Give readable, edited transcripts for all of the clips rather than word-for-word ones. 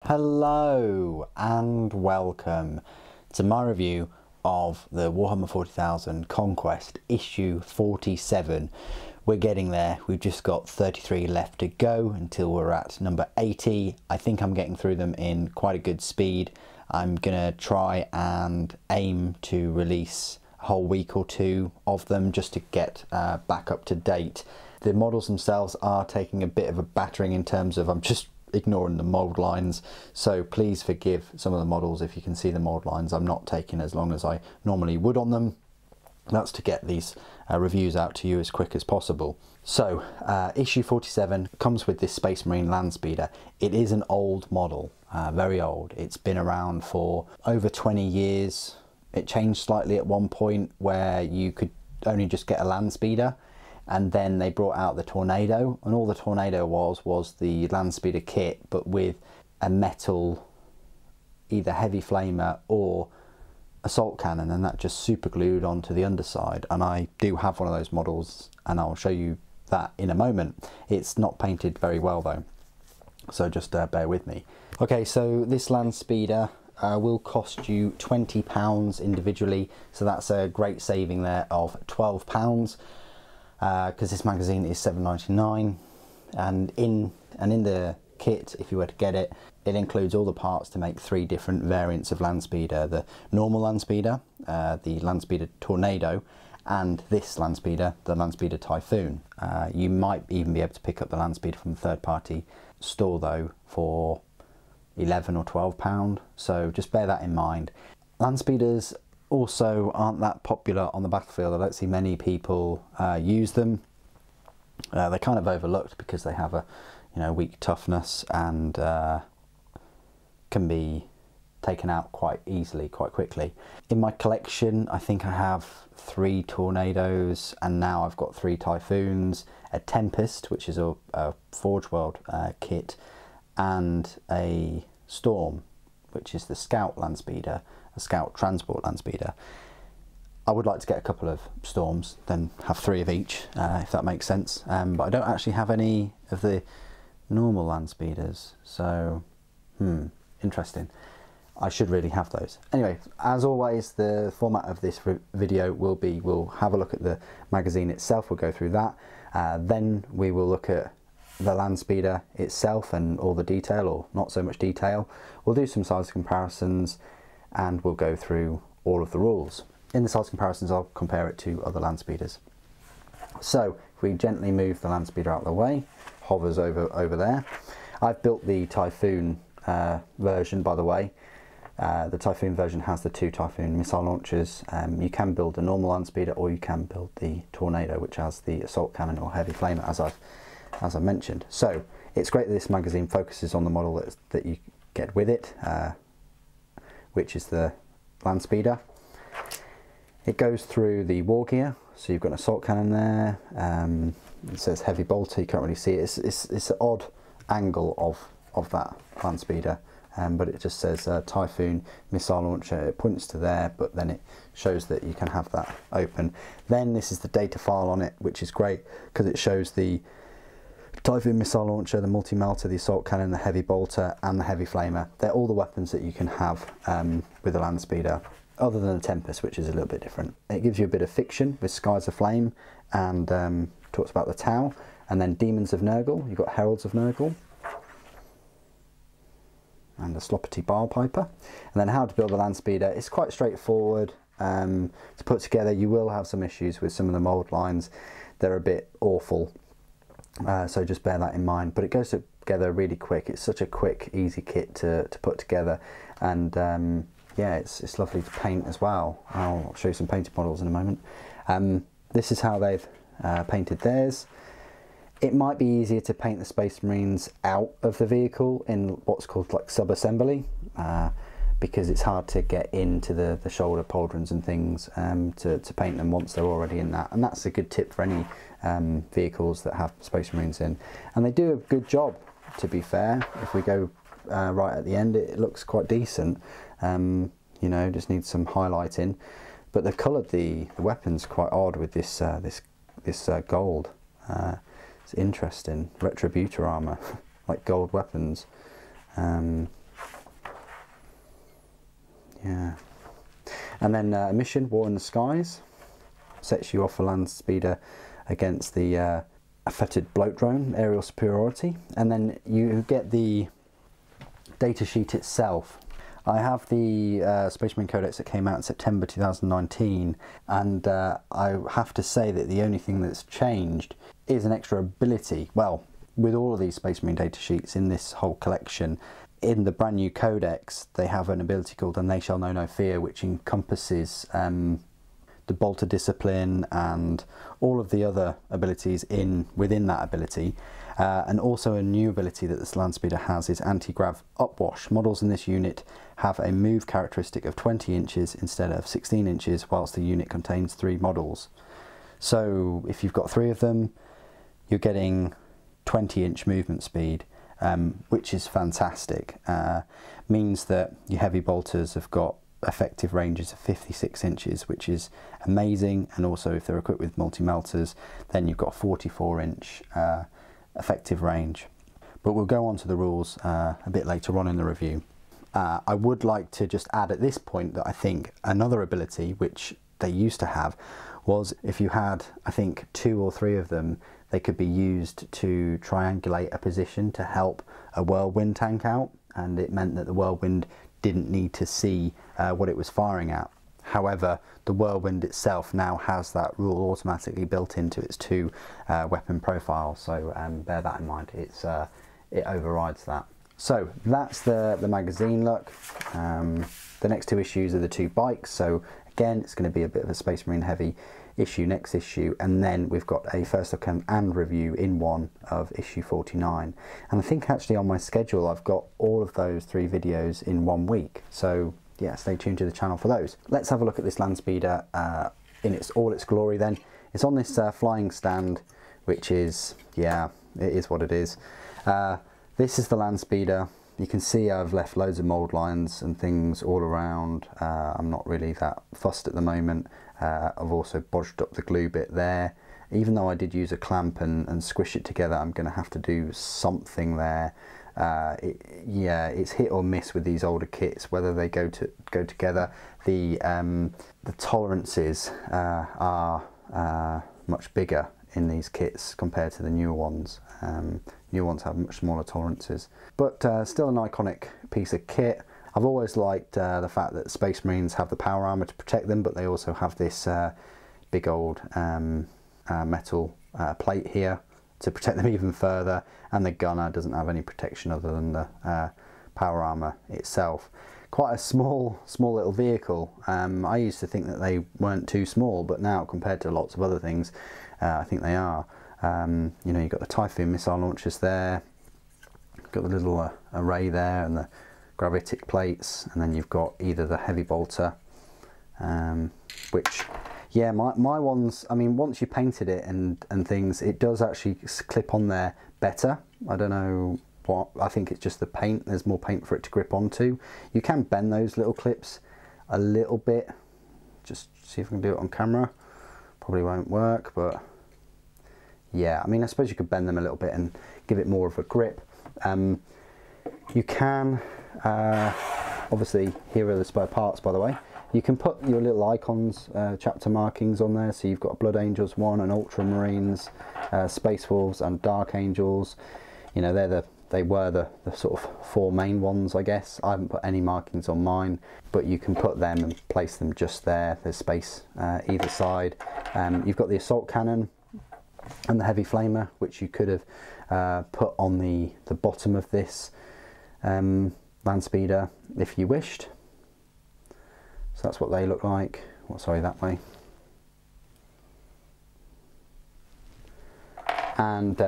Hello and welcome to my review of the Warhammer 40,000 Conquest issue 47. We're getting there. We've just got 33 left to go until we're at number 80. I think I'm getting through them in quite a good speed. I'm gonna try and aim to release a whole week or two of them just to get back up to date. The models themselves are taking a bit of a battering in terms of I'm just ignoring the mold lines, so please forgive some of the models if you can see the mold lines. I'm not taking as long as I normally would on them. That's to get these reviews out to you as quick as possible. So issue 47 comes with this Space Marine land speeder. It is an old model, very old. It's been around for over 20 years. It changed slightly at one point where you could only just get a land speeder, and then they brought out the Tornado, and all the Tornado was the land speeder kit, but with a metal either heavy flamer or assault cannon, and that just super glued onto the underside. And I do have one of those models, and I'll show you that in a moment. It's not painted very well though, so just bear with me. Okay, so this land speeder will cost you £20 individually, so that's a great saving there of £12. Because this magazine is $7.99, and in the kit, if you were to get it, it includes all the parts to make 3 different variants of land speeder: the normal land speeder, the land speeder Tornado, and this land speeder, the land speeder Typhoon. You might even be able to pick up the land speeder from a third-party store though for £11 or £12, so just bear that in mind. Land speeders also aren't that popular on the battlefield. I don't see many people use them. They're kind of overlooked because they have a weak toughness and can be taken out quite easily, quite quickly. In my collection, I think I have 3 Tornadoes, and now I've got 3 Typhoons, a Tempest, which is a Forge World kit, and a Storm, which is the Scout land speeder, a Scout transport land speeder. I would like to get a couple of Storms, then have 3 of each, if that makes sense. But I don't actually have any of the normal land speeders, so interesting. I should really have those. Anyway, as always, the format of this video will be, we'll have a look at the magazine itself, we'll go through that, then we will look at the land speeder itself and all the detail, or not so much detail. We'll do some size comparisons, and we'll go through all of the rules. In the size comparisons, I'll compare it to other land speeders. So if we gently move the land speeder out of the way, hovers over there. I've built the Typhoon version, by the way. The Typhoon version has the 2 Typhoon missile launchers. You can build a normal land speeder, or you can build the Tornado, which has the assault cannon or heavy flamer, as I mentioned. So it's great that this magazine focuses on the model that you get with it, which is the land speeder. It goes through the war gear, so you've got an assault cannon there. It says heavy bolter, you can't really see it. It's an odd angle of that land speeder, but it just says Typhoon missile launcher. It points to there, but then it shows that you can have that open. Then this is the data file on it, which is great because it shows the Typhoon missile launcher, the multi-melter, the assault cannon, the heavy bolter, and the heavy flamer. They're all the weapons that you can have with the land speeder, other than the Tempest, which is a little bit different. It gives you a bit of fiction with Skies of Flame, and talks about the Tau, and then Demons of Nurgle. You've got Heralds of Nurgle, and the Sloppity Bilepiper. And then how to build a land speeder. It's quite straightforward to put together. You will have some issues with some of the mold lines. They're a bit awful. So just bear that in mind, but it goes together really quick. It's such a quick, easy kit to put together, and yeah, it's lovely to paint as well. I'll show you some painted models in a moment. This is how they've painted theirs. It might be easier to paint the Space Marines out of the vehicle in what's called like sub-assembly, because it's hard to get into the shoulder pauldrons and things to paint them once they're already in that. And that's a good tip for any vehicles that have Space Marines in. And they do a good job, to be fair. If we go right at the end, it looks quite decent. You know, just needs some highlighting. But they've coloured the weapons quite odd with this gold. It's interesting. Retributor armour, like gold weapons. Yeah. And then mission, War in the Skies, sets you off a land speeder against the fetid bloat drone, aerial superiority. And then you get the data sheet itself. I have the Spaceman Codex that came out in September 2019, and I have to say that the only thing that's changed is an extra ability. Well, with all of these Space Marine data sheets in this whole collection, in the brand new Codex, they have an ability called And They Shall Know No Fear, which encompasses the Bolter Discipline and all of the other abilities within that ability. And also a new ability that this land speeder has is anti-grav upwash. Models in this unit have a move characteristic of 20 inches instead of 16 inches, whilst the unit contains 3 models. So if you've got 3 of them, you're getting 20-inch movement speed, which is fantastic. Means that your heavy bolters have got effective ranges of 56 inches, which is amazing. And also if they're equipped with multi-melters, then you've got 44-inch effective range. But we'll go on to the rules a bit later on in the review. I would like to just add at this point that I think another ability which they used to have was, if you had, I think, 2 or 3 of them, they could be used to triangulate a position to help a whirlwind tank out, and it meant that the whirlwind didn't need to see what it was firing at. However, the whirlwind itself now has that rule automatically built into its 2 weapon profiles, so bear that in mind. It overrides that. So that's the magazine look. The next 2 issues are the 2 bikes, so again it's going to be a bit of a Space Marine heavy issue next issue, and then we've got a first look and review in one of issue 49. And I think actually on my schedule I've got all of those 3 videos in 1 week, so yeah, stay tuned to the channel for those. Let's have a look at this land speeder in all its glory then. It's on this flying stand, which is, yeah, it is what it is. This is the land speeder. You can see I've left loads of mould lines and things all around. I'm not really that fussed at the moment. I've also bodged up the glue bit there. Even though I did use a clamp and squish it together, I'm going to have to do something there. Yeah, it's hit or miss with these older kits whether they go together. The tolerances are much bigger in these kits compared to the newer ones. New ones have much smaller tolerances, but still an iconic piece of kit. I've always liked the fact that Space Marines have the power armor to protect them, but they also have this big old metal plate here to protect them even further, and the gunner doesn't have any protection other than the power armor itself. Quite a small little vehicle. I used to think that they weren't too small, but now compared to lots of other things, I think they are. You know, you've got the Typhoon missile launchers there, got the little array there and the gravitic plates, and then you've got either the heavy bolter, which, yeah, my ones, I mean, once you painted it and things, it does actually clip on there better. I don't know what, I think it's just the paint, there's more paint for it to grip onto. You can bend those little clips a little bit, just see if I can do it on camera. Probably won't work, but yeah, I mean, I suppose you could bend them a little bit and give it more of a grip. You can, obviously, here are the spare parts, by the way. You can put your little icons, chapter markings on there. So you've got Blood Angels 1 and Ultramarines, Space Wolves and Dark Angels. You know, they were the sort of 4 main ones, I guess. I haven't put any markings on mine, but you can put them and place them just there. There's space either side. You've got the assault cannon and the heavy flamer, which you could have put on the bottom of this land speeder if you wished. So that's what they look like. Well, sorry, that way. And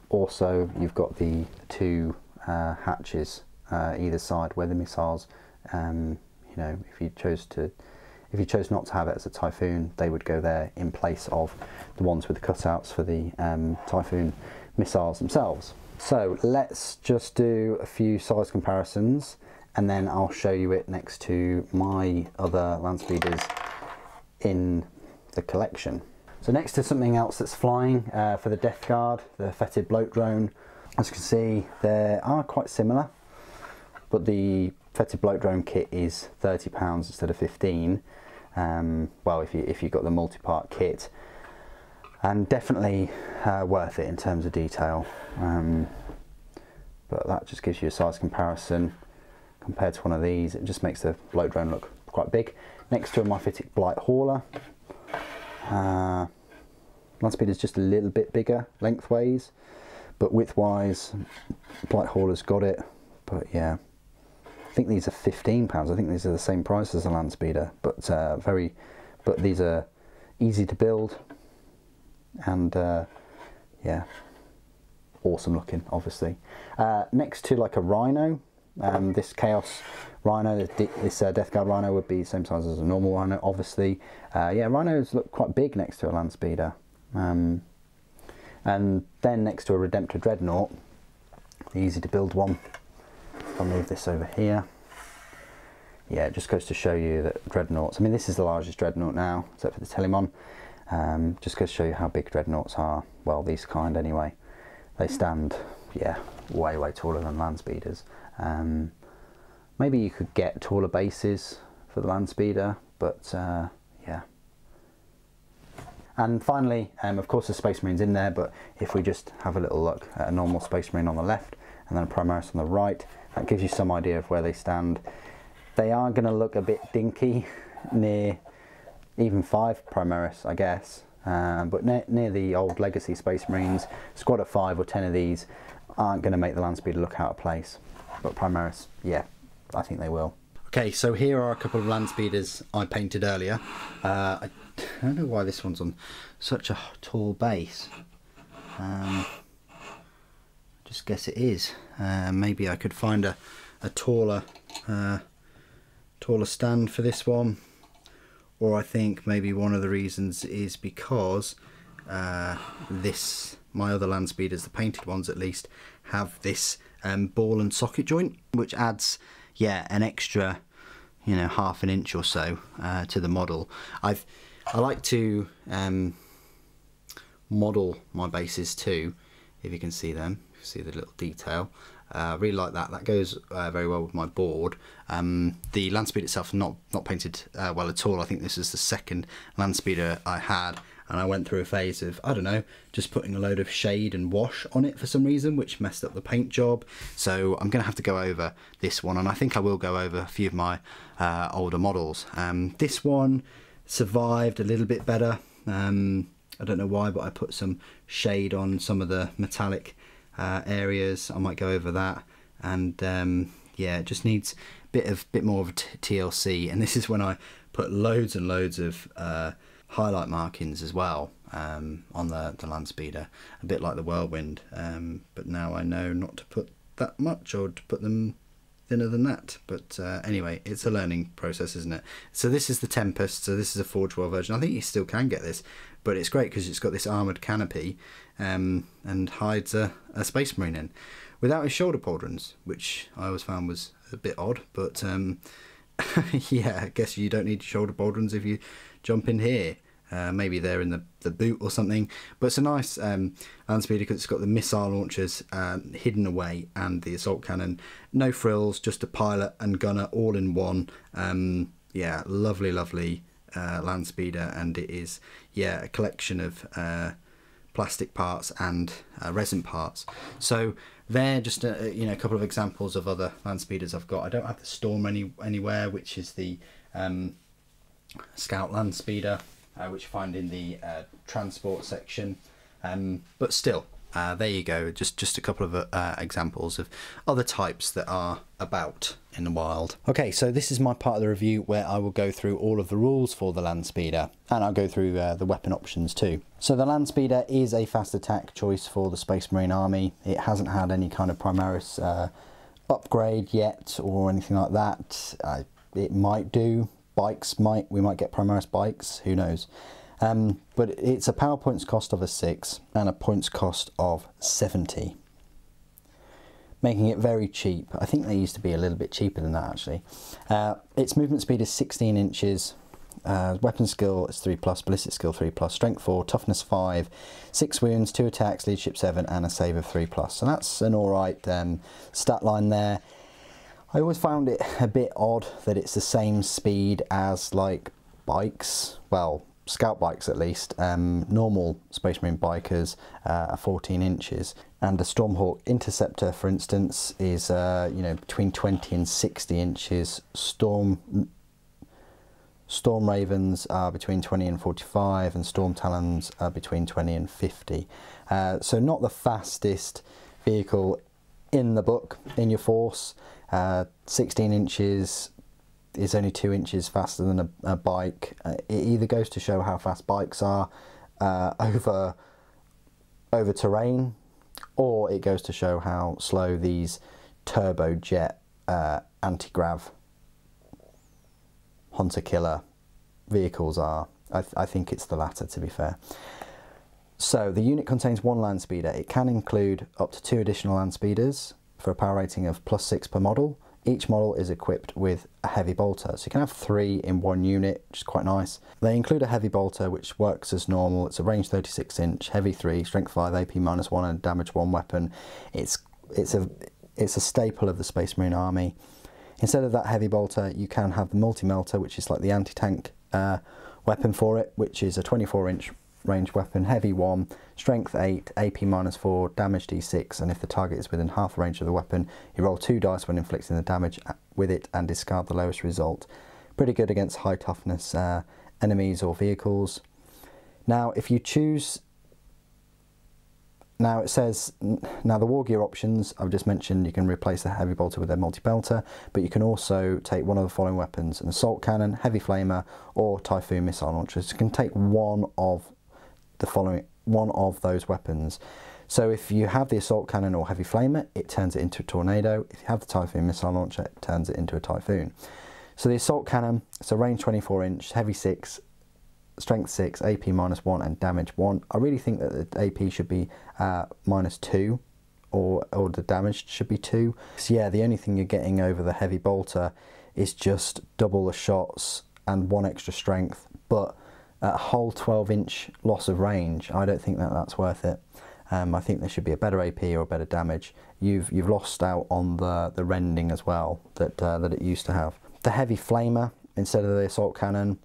also you've got the 2 hatches either side where the missiles, you know, if you chose not to have it as a Typhoon, they would go there in place of the ones with the cutouts for the Typhoon missiles themselves. So let's just do a few size comparisons, and then I'll show you it next to my other land speeders in the collection. So next to something else that's flying for the Death Guard, the fetid bloat drone. As you can see, they are quite similar, but the fetid bloke drone kit is £30 instead of 15. Well, if you've got the multi-part kit, and definitely worth it in terms of detail. But that just gives you a size comparison compared to one of these. It just makes the bloke drone look quite big. Next to a Myphitic Blight Hauler. Landspeeder is just a little bit bigger lengthways, but widthwise, Blight Hauler's got it. But yeah, I think these are £15. I think these are the same price as a Landspeeder, but but these are easy to build, and yeah, awesome looking, obviously. Next to like a Rhino, this Chaos Rhino, this Death Guard Rhino would be the same size as a normal Rhino, obviously. Yeah, Rhinos look quite big next to a Landspeeder. And then next to a Redemptor Dreadnought, the easy to build one. I'll move this over here. Yeah, it just goes to show you that Dreadnoughts, I mean, this is the largest Dreadnought now, except for the Telemon. Just goes to show you how big Dreadnoughts are. Well, these kind anyway. They stand, yeah, way taller than Landspeeders. Maybe you could get taller bases for the Landspeeder, but yeah. And finally, of course the Space Marine's in there, but if we just have a little look at a normal Space Marine on the left and then a Primaris on the right, that gives you some idea of where they stand. They are going to look a bit dinky near even 5 Primaris, I guess, but near the old Legacy Space Marines, squad of 5 or 10 of these aren't going to make the Landspeeder look out of place. But Primaris, yeah, I think they will. Okay, so here are a couple of Landspeeders I painted earlier. I don't know why this one's on such a tall base. Just guess it is. Maybe I could find a taller stand for this one, or I think maybe one of the reasons is because my other Landspeeders, the painted ones at least, have this ball and socket joint, which adds, yeah, an extra, you know, half an inch or so to the model. I like to model my bases too, if you can see them, see the little detail. I really like that. That goes very well with my board. The Landspeeder itself is not painted well at all. I think this is the second Landspeeder I had, and I went through a phase of, I don't know, just putting a load of shade and wash on it for some reason, which messed up the paint job. So I'm going to have to go over this one, and I think I will go over a few of my older models. This one survived a little bit better. I don't know why, but I put some shade on some of the metallic areas. I might go over that, and yeah, it just needs a bit more of a TLC. And this is when I put loads and loads of highlight markings as well on the Landspeeder, a bit like the Whirlwind, but now I know not to put that much, or to put them thinner than that. But anyway, it's a learning process, isn't it? So this is the Tempest, so this is a Forge World version. I think you still can get this, but it's great because it's got this armoured canopy and hides a Space Marine in without his shoulder pauldrons, which I always found was a bit odd, but yeah, I guess you don't need shoulder pauldrons if you jump in here. Maybe they're in the boot or something, but it's a nice Landspeeder because it's got the missile launchers hidden away and the assault cannon. No frills, just a pilot and gunner all in one. Yeah, lovely Landspeeder, and it is, yeah, a collection of plastic parts and resin parts. So they're just you know, a couple of examples of other Landspeeders I've got. I don't have the Storm anywhere, which is the Scout Landspeeder, which you find in the transport section, but still, there you go, just a couple of examples of other types that are about in the wild. Okay, so this is my part of the review where I will go through all of the rules for the Landspeeder, and I'll go through the weapon options too. So the Landspeeder is a fast attack choice for the Space Marine Army. It hasn't had any kind of Primaris upgrade yet or anything like that. It might do. We might get Primaris bikes, who knows. But it's a power points cost of a 6 and a points cost of 70, making it very cheap. I think they used to be a little bit cheaper than that, actually. Its movement speed is 16 inches, weapon skill is 3+, ballistic skill 3+, strength 4, toughness 5, 6 wounds, 2 attacks, leadership 7, and a save of 3+. So that's an alright stat line there. I always found it a bit odd that it's the same speed as like bikes, well, scout bikes at least. Normal Space Marine bikers are 14 inches, and a Stormhawk Interceptor, for instance, is you know, between 20 and 60 inches. Storm Ravens are between 20 and 45, and Storm Talons are between 20 and 50. So not the fastest vehicle in the book, in your force. 16 inches is only 2 inches faster than a bike. It either goes to show how fast bikes are over terrain, or it goes to show how slow these turbojet anti-grav hunter killer vehicles are. I think it's the latter, to be fair. So the unit contains 1 land speeder. It can include up to 2 additional land speeders for a power rating of +6 per model. Each model is equipped with a heavy bolter, so you can have 3 in one unit, which is quite nice. They include a heavy bolter which works as normal. It's a range 36 inch, heavy 3, strength 5, AP -1 and damage 1 weapon. It's a staple of the Space Marine army. Instead of that heavy bolter, you can have the multi-melter, which is like the anti-tank weapon for it, which is a 24 inch range weapon, heavy 1, strength 8, AP -4, damage D6, and if the target is within half the range of the weapon, you roll 2 dice when inflicting the damage with it and discard the lowest result. Pretty good against high toughness enemies or vehicles. Now if you choose, now it says, now the war gear options I've just mentioned, you can replace the heavy bolter with a multi-belter, but you can also take one of the following weapons: an assault cannon, heavy flamer, or Typhoon missile launchers. You can take one of those weapons. So if you have the assault cannon or heavy flamer, it turns it into a tornado. If you have the Typhoon missile launcher, it turns it into a Typhoon. So the assault cannon, it's a range 24 inch, heavy 6, strength 6, AP -1 and damage 1. I really think that the AP should be -2, or the damage should be 2. So yeah, the only thing you're getting over the heavy bolter is just double the shots and 1 extra strength, but a whole 12 inch loss of range. I don't think that that's worth it. I think there should be a better AP or a better damage. You've lost out on the rending as well that it used to have. The heavy flamer, instead of the assault cannon,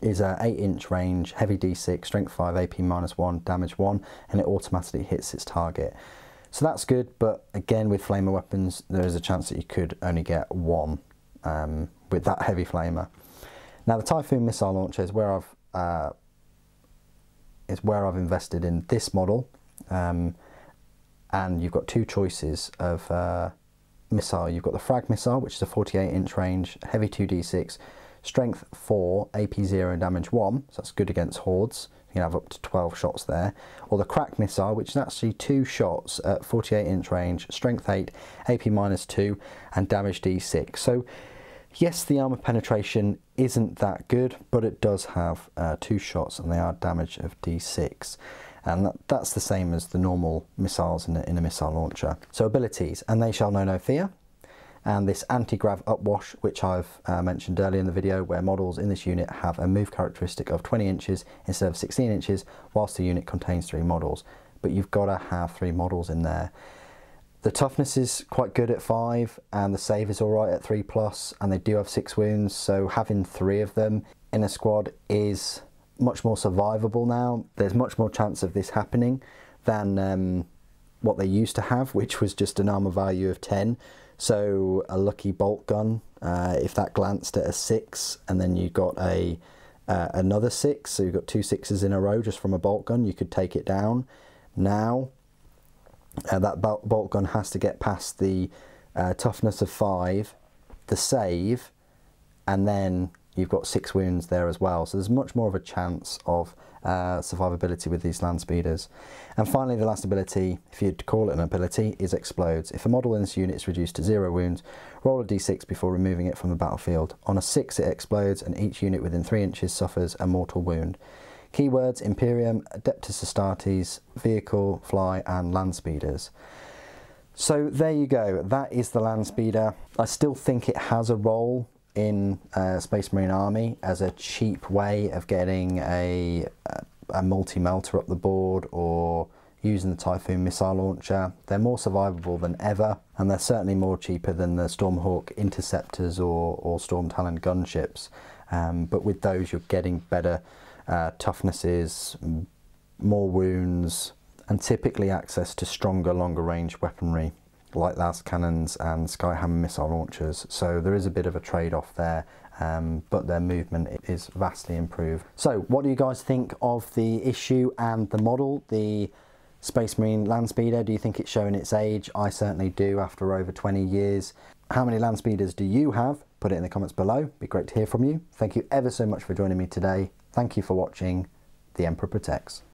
is a 8 inch range, heavy D6, strength 5, AP -1, damage 1, and it automatically hits its target. So that's good, but again, with flamer weapons, there is a chance that you could only get 1 with that heavy flamer. Now the Typhoon missile launcher is where I've invested in this model, and you've got 2 choices of missile. You've got the frag missile, which is a 48 inch range, heavy 2d6, strength 4, AP 0 and damage 1, so that's good against hordes. You can have up to 12 shots there. Or the crack missile, which is actually 2 shots at 48 inch range, strength 8, AP -2 and damage D6. So yes, the armor penetration isn't that good, but it does have 2 shots and they are damage of D6. And that's the same as the normal missiles in a missile launcher. So abilities: and they shall know no fear. And this anti-grav upwash, which I've mentioned earlier in the video, where models in this unit have a move characteristic of 20 inches instead of 16 inches, whilst the unit contains 3 models. But you've got to have 3 models in there. The toughness is quite good at 5, and the save is alright at 3+, and they do have 6 wounds, so having 3 of them in a squad is much more survivable now. There's much more chance of this happening than what they used to have, which was just an armor value of 10. So a lucky bolt gun, if that glanced at a 6, and then you got another 6, so you've got 2 6s in a row just from a bolt gun, you could take it down. Now that bolt gun has to get past the toughness of 5, the save, and then you've got 6 wounds there as well. So there's much more of a chance of survivability with these land speeders. And finally, the last ability, if you'd call it an ability, is Explodes. If a model in this unit is reduced to 0 wounds, roll a d6 before removing it from the battlefield. On a 6, it explodes, and each unit within 3 inches suffers a mortal wound. Keywords: Imperium, Adeptus Astartes, Vehicle, Fly, and Land Speeders. So there you go, that is the Land Speeder. I still think it has a role in Space Marine Army as a cheap way of getting a multi-melter up the board, or using the Typhoon missile launcher. They're more survivable than ever, and they're certainly more cheaper than the Stormhawk interceptors or Storm Talon gunships. But with those you're getting better toughnesses, more wounds, and typically access to stronger, longer range weaponry like las cannons and Skyhammer missile launchers. So there is a bit of a trade-off there, but their movement is vastly improved. So what do you guys think of the issue and the model, the Space Marine Land Speeder? Do you think it's showing its age? I certainly do, after over 20 years. How many Land Speeders do you have? Put it in the comments below. It'd be great to hear from you. Thank you ever so much for joining me today. Thank you for watching. The Emperor Protects.